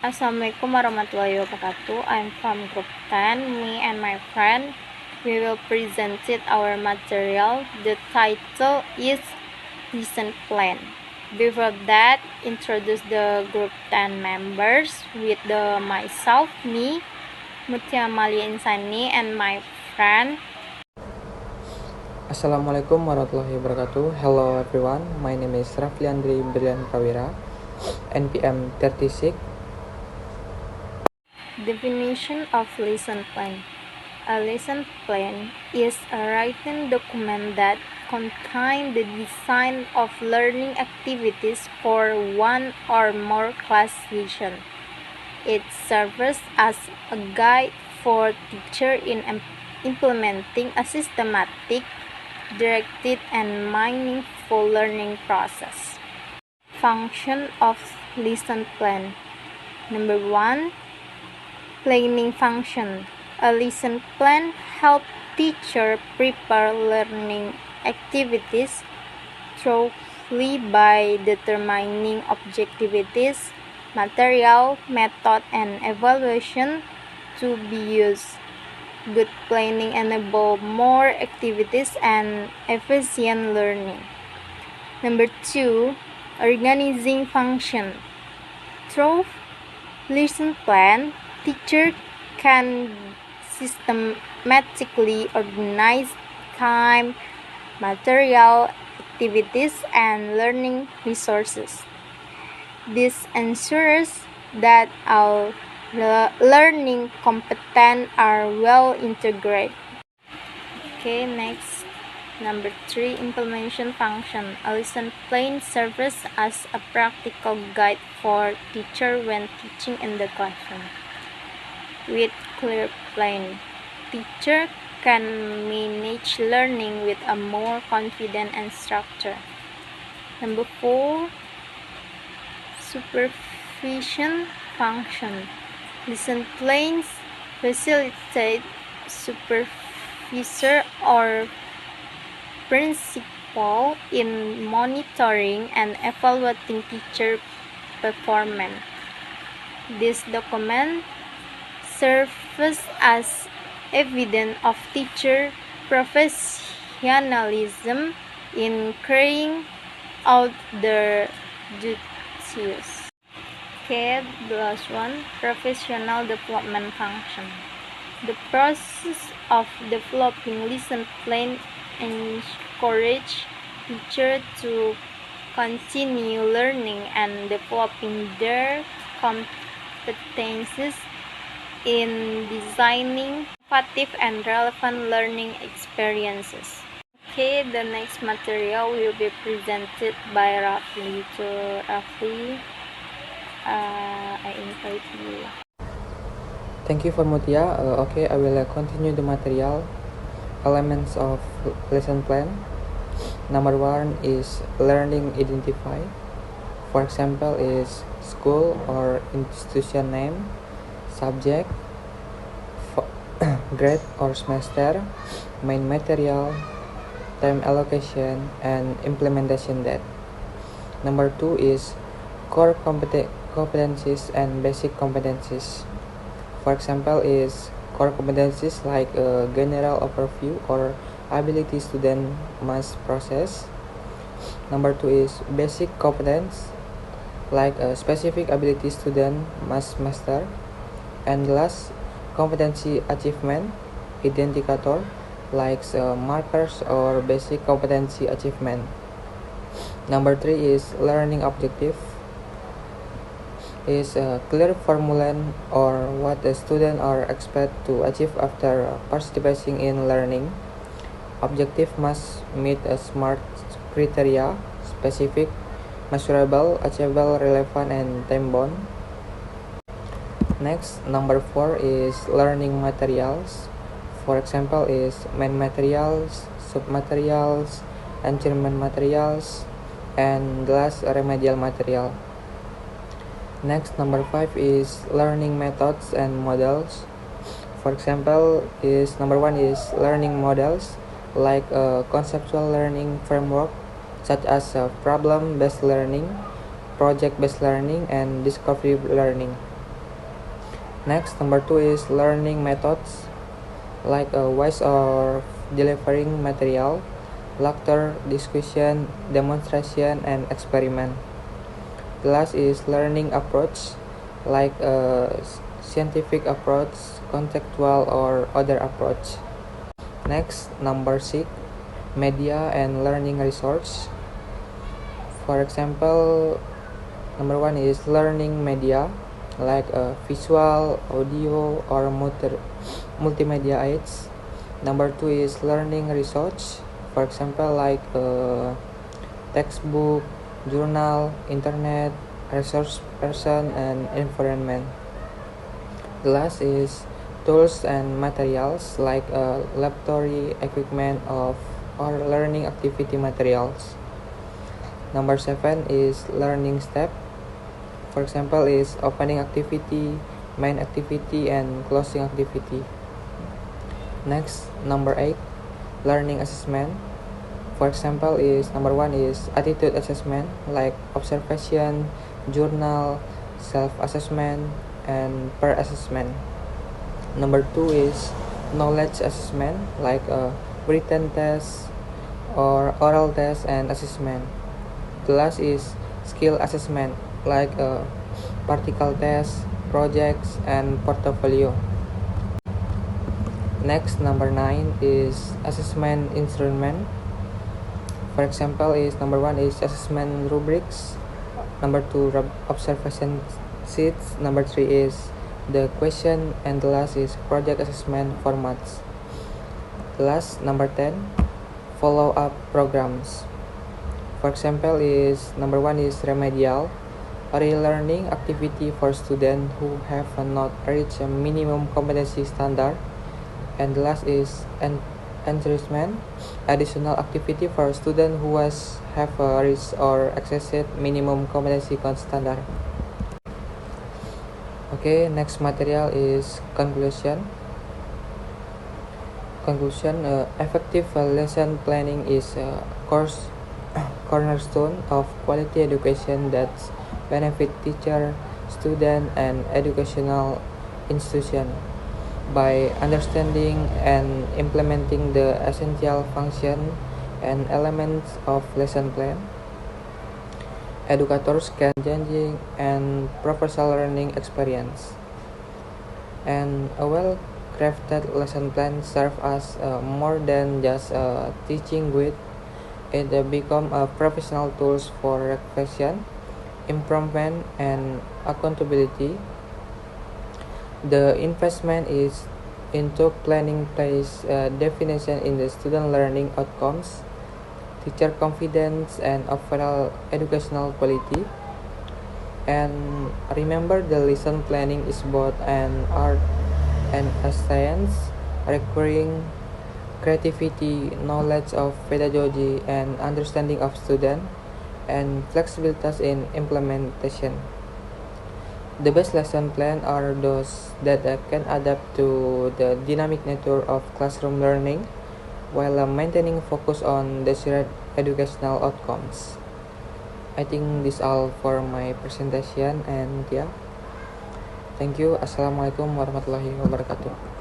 Assalamualaikum warahmatullahi wabarakatuh. I'm from group 10. Me and my friend, we will present our material. The title is lesson plan. Before that, introduce the group 10 members with myself, me, Mutia Amalia Insani, and my friend. Assalamualaikum warahmatullahi wabarakatuh. Hello everyone, my name is Rafli Andri Brian Prawira, NPM 36. Definition of lesson plan. A lesson plan is a written document that contains the design of learning activities for one or more class sessions. It serves as a guide for teachers in implementing a systematic, directed, and meaningful learning process. Function of lesson plan. Number 1. Planning function. A lesson plan helps teachers prepare learning activities thoroughly by determining objectives, material, method, and evaluation to be used. Good planning enables more activities and efficient learning. Number 2. Organizing function. Through lesson plan, teachers can systematically organize time, material, activities, and learning resources. This ensures that all learning competence are well integrated. Okay, next. Number 3, implementation function. A lesson plan serves as a practical guide for teachers when teaching in the classroom. With clear plan, teachers can manage learning with a more confident and structure. Number 4, supervision function. Lesson plans facilitate supervisor or principal in monitoring and evaluating teacher performance. This document serves as evidence of teacher professionalism in carrying out their duties. Okay, the last one, professional development function. The process of developing lesson plan encourage teachers to continue learning and developing their competencies in designing innovative and relevant learning experiences. Okay, the next material will be presented by Rafli. So Rafli, I invite you. Thank you for Mutia. Okay, I will continue the material. Elements of lesson plan. Number 1 is learning identify. For example, is school or institution name, subject, grade or semester, main material, time allocation, and implementation date. Number 2 is core competencies and basic competencies. For example, is core competencies like a general overview or ability student must process. Number 2 is basic competence like a specific ability student must master. And last, competency achievement identifier like markers or basic competency achievement. Number 3 is learning objective is a clear formula or what the student are expect to achieve after participating in learning. Objective must meet a SMART criteria: specific, measurable, achievable, relevant, and time-bound. Next, number 4 is learning materials. For example, is main materials, submaterials, enrichment materials, and last remedial material. Next, number 5 is learning methods and models. For example, is number 1 is learning models like a conceptual learning framework such as problem-based learning, project-based learning, and discovery learning. Next, number 2 is learning methods like ways of delivering material, lecture, discussion, demonstration, and experiment. The last is learning approach like scientific approach, conceptual, or other approach. Next, number 6, media and learning resource. For example, number 1 is learning media like visual, audio, or multimedia aids. Number 2 is learning resource. For example, like textbook, journal, internet, resource person, and environment. The last is tools and materials like laboratory equipment or learning activity materials. Number 7 is learning step. For example, is opening activity, main activity, and closing activity. Next, number 8, learning assessment. For example, is number 1 is attitude assessment like observation, journal, self-assessment, and peer assessment. Number 2 is knowledge assessment like written test or oral test and assessment. The last is skill assessment like practical tests, projects, and portfolio. Next, number 9 is assessment instrument. For example, is number 1 is assessment rubrics, number 2 observation sheets, number 3 is the question, and the last is project assessment formats. The last, number 10, follow-up programs. For example, is number 1 is remedial, a relearning activity for students who have not reached a minimum competency standard. And the last is enrichment, additional activity for students who have reached or exceeded minimum competency standard. Okay, next material is conclusion. Effective lesson planning is a cornerstone of quality education that benefit teacher, student, and educational institution. By understanding and implementing the essential function and elements of lesson plan, educators can engaging and professional learning experience. And a well-crafted lesson plan serves as more than just a teaching guide. It become a professional tools for reflection, improvement, and accountability. The investment is into planning place definition in the student learning outcomes, teacher confidence, and overall educational quality. And remember, the lesson planning is both an art and a science, requiring creativity, knowledge of pedagogy, and understanding of student, and flexibility in implementation. The best lesson plan are those that can adapt to the dynamic nature of classroom learning while maintaining focus on desired educational outcomes. I think this all for my presentation, and yeah, thank you. Assalamualaikum warahmatullahi wabarakatuh.